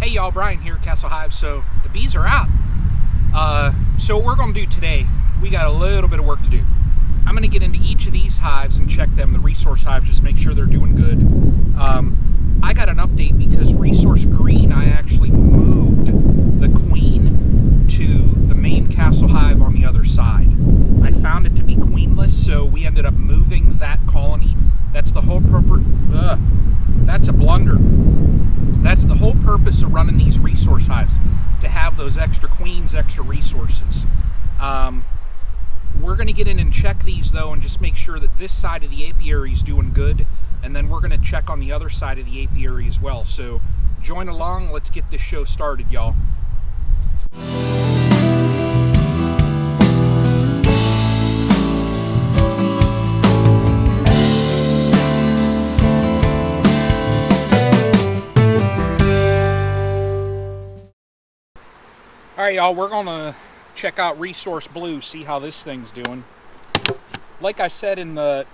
Hey y'all, Brian here, Castle Hives. So the bees are out. So what we're going to do today, we got a little bit of work to do. I'm going to get into each of these hives and check them, the resource hives, just make sure they're doing good. I got an update because Resource Green, I actually moved the queen to the main castle hive on the other side. I found it to be queenless, so we ended up moving that colony. That's the whole purpose. That's a blunder. That's the whole purpose of running these resource hives, to have those extra queens, extra resources. We're going to get in and check these though, and just make sure that this side of the apiary is doing good, and then we're going to check on the other side of the apiary as well. So join along, let's get this show started, y'all. Alright y'all, we're going to check out Resource Blue, see how this thing's doing. Like I said in the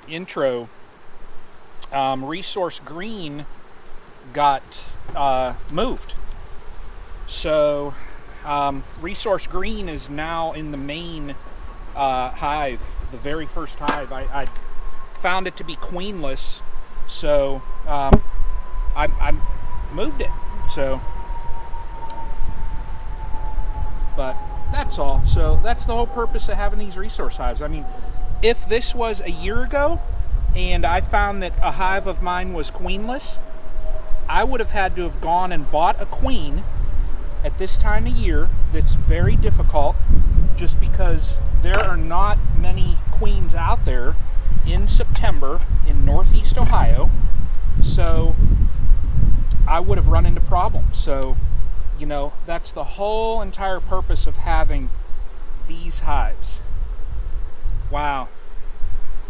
intro, Resource Green got moved. So Resource Green is now in the main hive, the very first hive. I found it to be queenless, so I moved it. So, but that's all. So that's the whole purpose of having these resource hives. I mean, if this was a year ago and I found that a hive of mine was queenless, I would have had to have gone and bought a queen at this time of year. That's very difficult, just because there are not many queens out there in September in Northeast Ohio. So I would have run into problems. So, you know, that's the whole entire purpose of having these hives. Wow.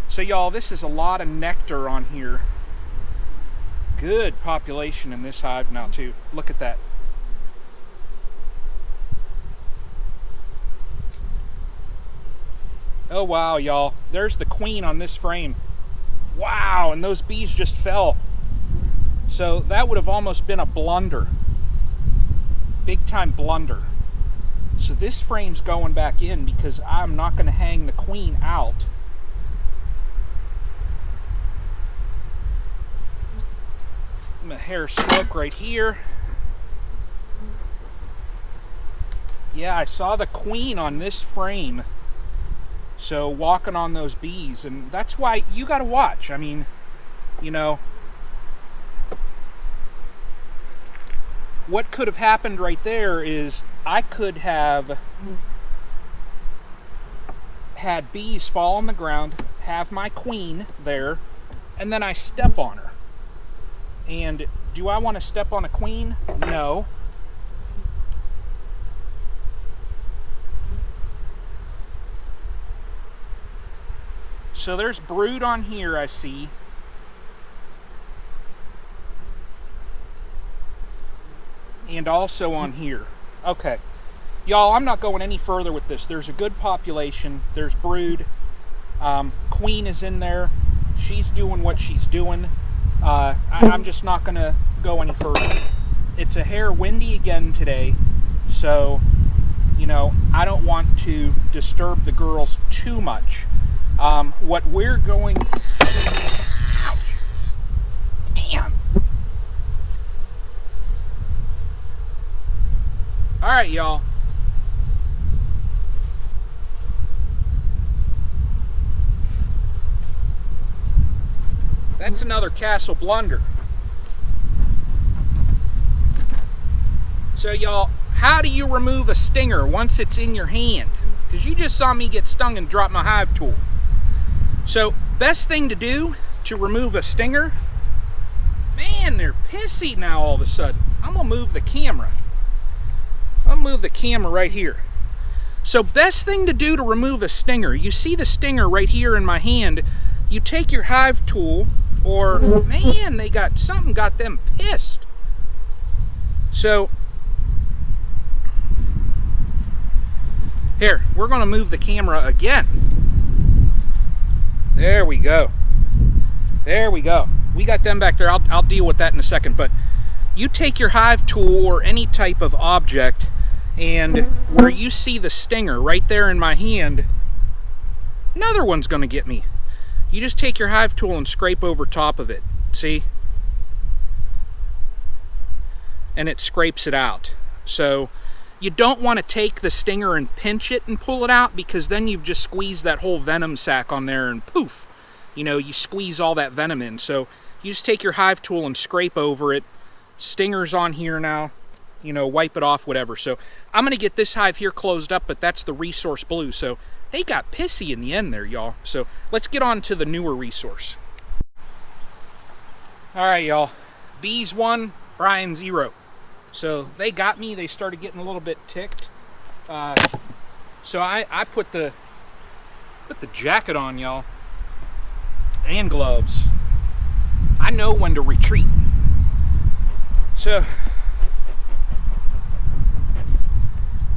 So y'all, this is a lot of nectar on here. Good population in this hive now too. Look at that. Oh wow, y'all. There's the queen on this frame. Wow, and those bees just fell. So that would have almost been a blunder. Big time blunder. So this frame's going back in because I'm not going to hang the queen out. The hair smoke right here. Yeah, I saw the queen on this frame. So walking on those bees, and that's why you got to watch. I mean, you know, what could have happened right there is I could have had bees fall on the ground, have my queen there, and then I step on her. And do I want to step on a queen? No. So there's brood on here, I see. And also on here. Okay. Y'all, I'm not going any further with this. There's a good population. There's brood. Queen is in there. She's doing what she's doing. I'm just not going to go any further. It's a hair windy again today. So, you know, I don't want to disturb the girls too much. What we're going... Damn! Alright, y'all. That's another castle blunder. So, y'all, how do you remove a stinger once it's in your hand? Because you just saw me get stung and drop my hive tool. So, best thing to do to remove a stinger... Man, they're pissy now all of a sudden. I'm going to move the camera. I'll move the camera right here. So best thing to do to remove a stinger, you see the stinger right here in my hand, you take your hive tool, or man, something got them pissed. So here, we're going to move the camera again. There we go. There we go. We got them back there. I'll deal with that in a second, but you take your hive tool or any type of object, and where you see the stinger right there in my hand, another one's going to get me. You just take your hive tool and scrape over top of it. See? And it scrapes it out. So you don't want to take the stinger and pinch it and pull it out, because then you've just squeezed that whole venom sac on there and poof, you know, you squeeze all that venom in. So you just take your hive tool and scrape over it. Stinger's on here now, you know, wipe it off, whatever. So I'm going to get this hive here closed up, but that's the resource blue. So they got pissy in the end there, y'all. So let's get on to the newer resource. All right, y'all. Bees 1, Brian 0. So they got me. They started getting a little bit ticked. So I put the jacket on, y'all, and gloves. I know when to retreat. So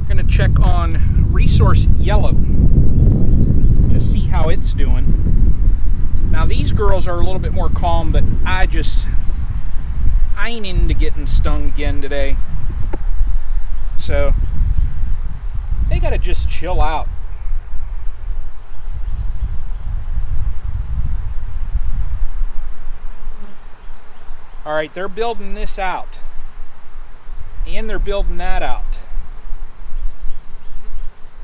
I'm gonna check on resource yellow to see how it's doing. Now these girls are a little bit more calm, but I ain't into getting stung again today. So they gotta just chill out. All right, they're building this out, and they're building that out.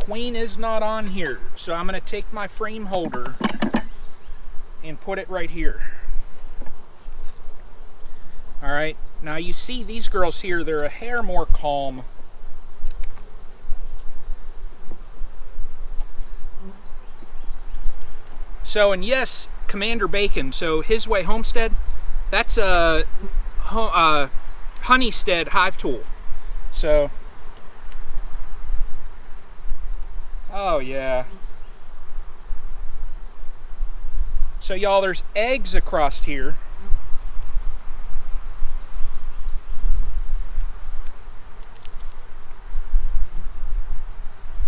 Queen is not on here, so I'm going to take my frame holder and put it right here. All right, now you see these girls here, they're a hair more calm. So, and yes, Commander Bacon, so His Way Homestead, that's a Honeystead hive tool. So, oh yeah. So y'all, there's eggs across here.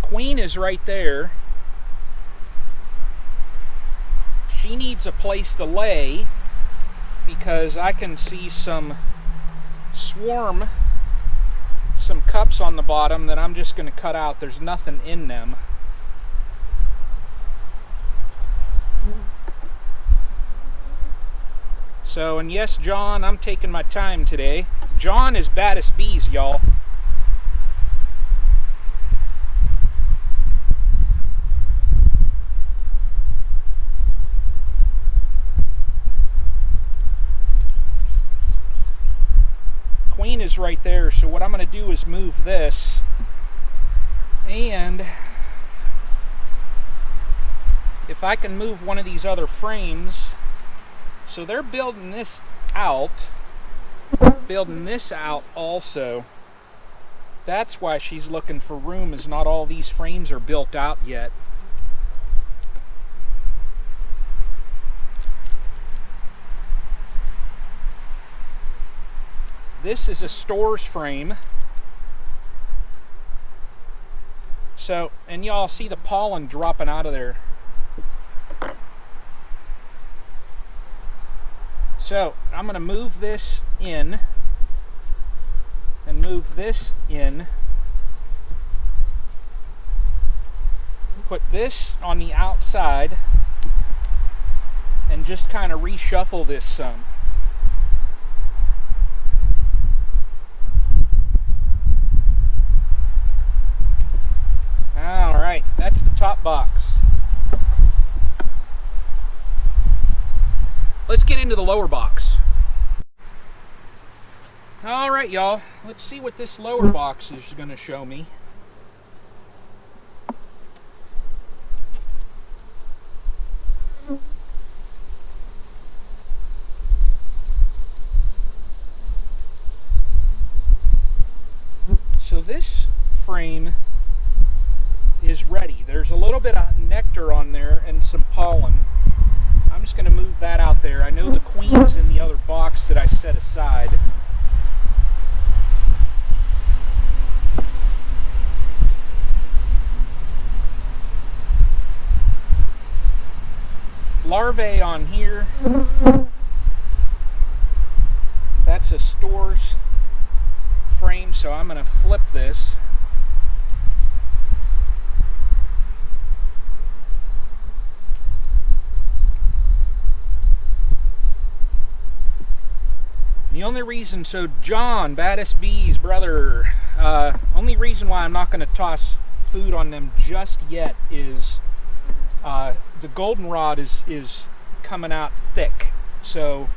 Queen is right there. She needs a place to lay, because I can see some cups on the bottom that I'm just going to cut out. There's nothing in them. So, and yes, John, I'm taking my time today. John is baddest bees, y'all. Queen is right there, so what I'm going to do is move this, and if I can move one of these other frames, so they're building this out also. That's why she's looking for room, is not all these frames are built out yet. This is a stores frame. So, and y'all see the pollen dropping out of there. So, I'm going to move this in and move this in. Put this on the outside and just kind of reshuffle this some. Alright, that's the top box. Let's get into the lower box. Alright, y'all, let's see what this lower box is going to show me. So this frame is ready. There's a little bit of nectar on there and some pollen. I'm just going to move that out there. I know the queen is in the other box that I set aside. Larvae on here. That's a stores so I'm going to flip this. The only reason, so John, Baddest Bee's brother, only reason why I'm not going to toss food on them just yet is the goldenrod is coming out thick. So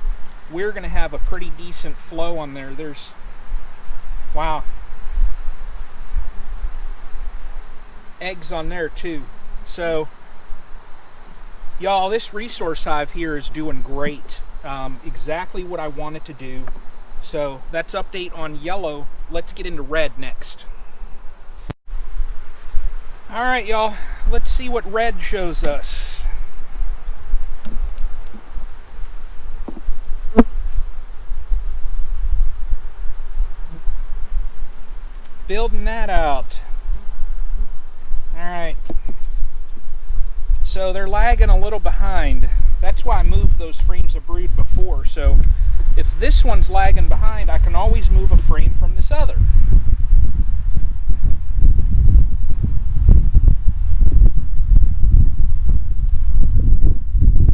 we're going to have a pretty decent flow on there. There's, wow, eggs on there too. So y'all, this resource hive here is doing great. Exactly what I wanted to do. So that's update on yellow. Let's get into red next. All right, y'all, let's see what red shows us. Building that out. All right. So they're lagging a little behind. That's why I moved those frames of brood before. So if this one's lagging behind, I can always move a frame from this other.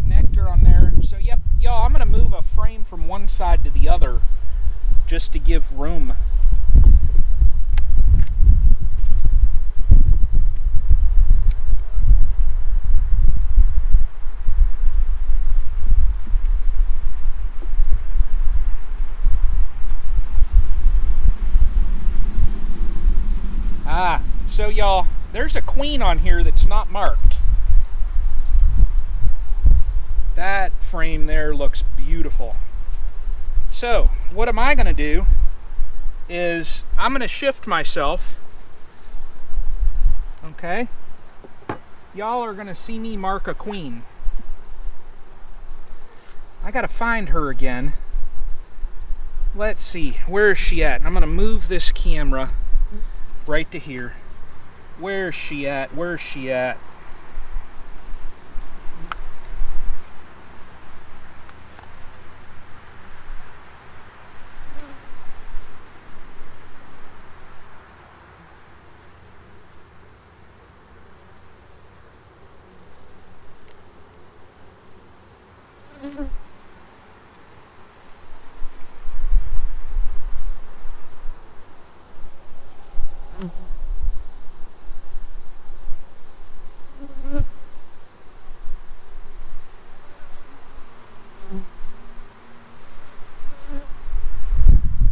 Nectar on there. So yep, y'all, I'm going to move a frame from one side to the other just to give room. So y'all, there's a queen on here that's not marked. That frame there looks beautiful. So what am I going to do is I'm going to shift myself. Okay. Y'all are going to see me mark a queen. I got to find her again. Let's see, where is she at? I'm going to move this camera right to here. Where's she at? Where's she at?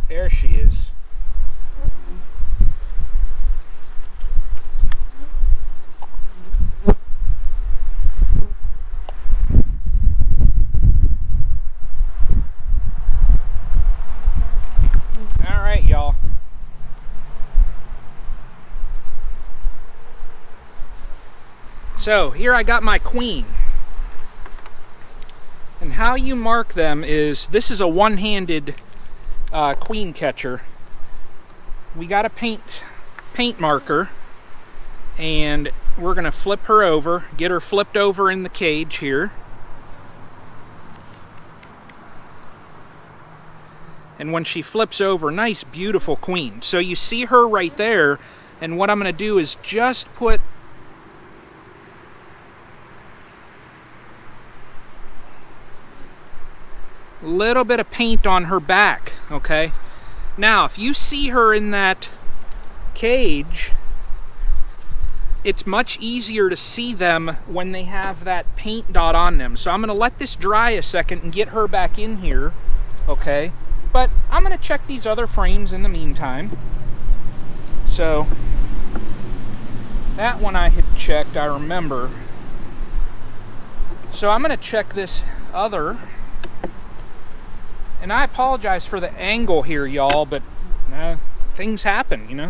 There she is. All right, y'all. So here I got my queen. And how you mark them is, this is a one-handed queen catcher. We got a paint marker, and we're gonna flip her over, get her flipped over in the cage here. And when she flips over, nice beautiful queen. So you see her right there, and what I'm gonna do is just put a little bit of paint on her back, okay? Now, if you see her in that cage, it's much easier to see them when they have that paint dot on them. So I'm gonna let this dry a second and get her back in here, okay? But I'm gonna check these other frames in the meantime. So, that one I had checked, I remember. So I'm gonna check this other. And I apologize for the angle here, y'all, but things happen, you know?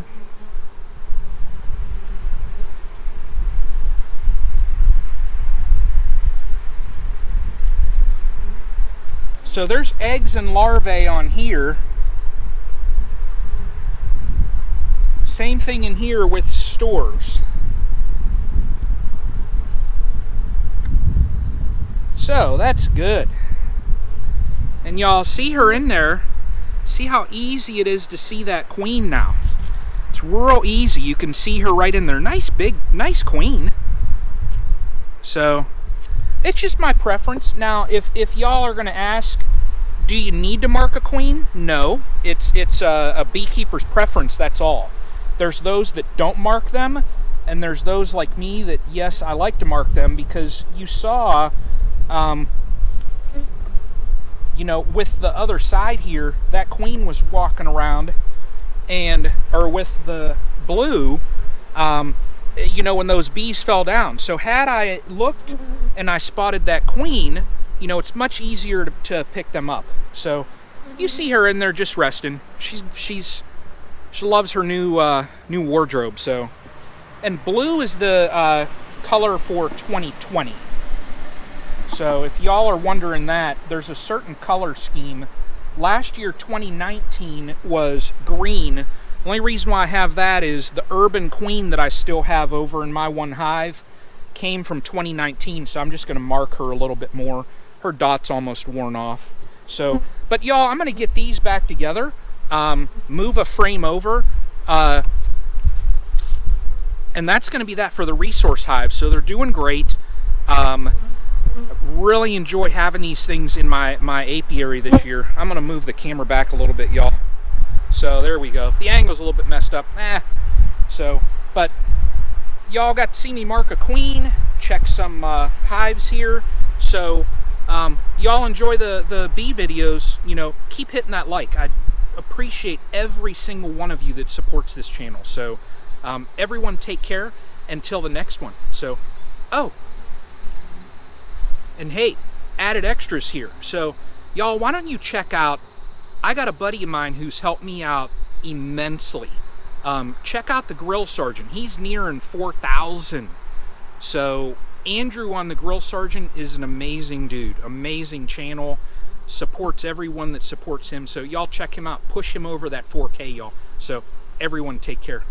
So there's eggs and larvae on here. Same thing in here with stores. So that's good. And y'all see her in there. See how easy it is to see that queen now. It's real easy. You can see her right in there. Nice big, nice queen. So it's just my preference. Now, if y'all are gonna ask, do you need to mark a queen? No, it's a beekeeper's preference, that's all. There's those that don't mark them, and there's those like me that, yes, I like to mark them, because you saw, you know, with the other side here, that queen was walking around, or with the blue, you know, when those bees fell down. So had I looked and I spotted that queen, you know, it's much easier to pick them up. So you see her in there just resting. She loves her new wardrobe. So, and blue is the color for 2020. So if y'all are wondering that, there's a certain color scheme. Last year, 2019, was green. The only reason why I have that is the urban queen that I still have over in my one hive came from 2019, so I'm just going to mark her a little bit more. Her dot's almost worn off. So, but y'all, I'm going to get these back together, move a frame over, and that's going to be that for the resource hive. So they're doing great. Really enjoy having these things in my apiary this year. I'm going to move the camera back a little bit, y'all. So there we go. The angle's a little bit messed up. So, but y'all got to see me mark a queen, check some hives here. So y'all enjoy the bee videos. You know, keep hitting that like. I appreciate every single one of you that supports this channel. So everyone take care until the next one. So, oh, and hey, added extras here. So y'all, why don't you check out, I got a buddy of mine who's helped me out immensely. Check out the Grill Sergeant. He's nearing 4,000. So Andrew on the Grill Sergeant is an amazing dude, amazing channel, supports everyone that supports him. So y'all check him out, push him over that 4K, y'all. So everyone take care.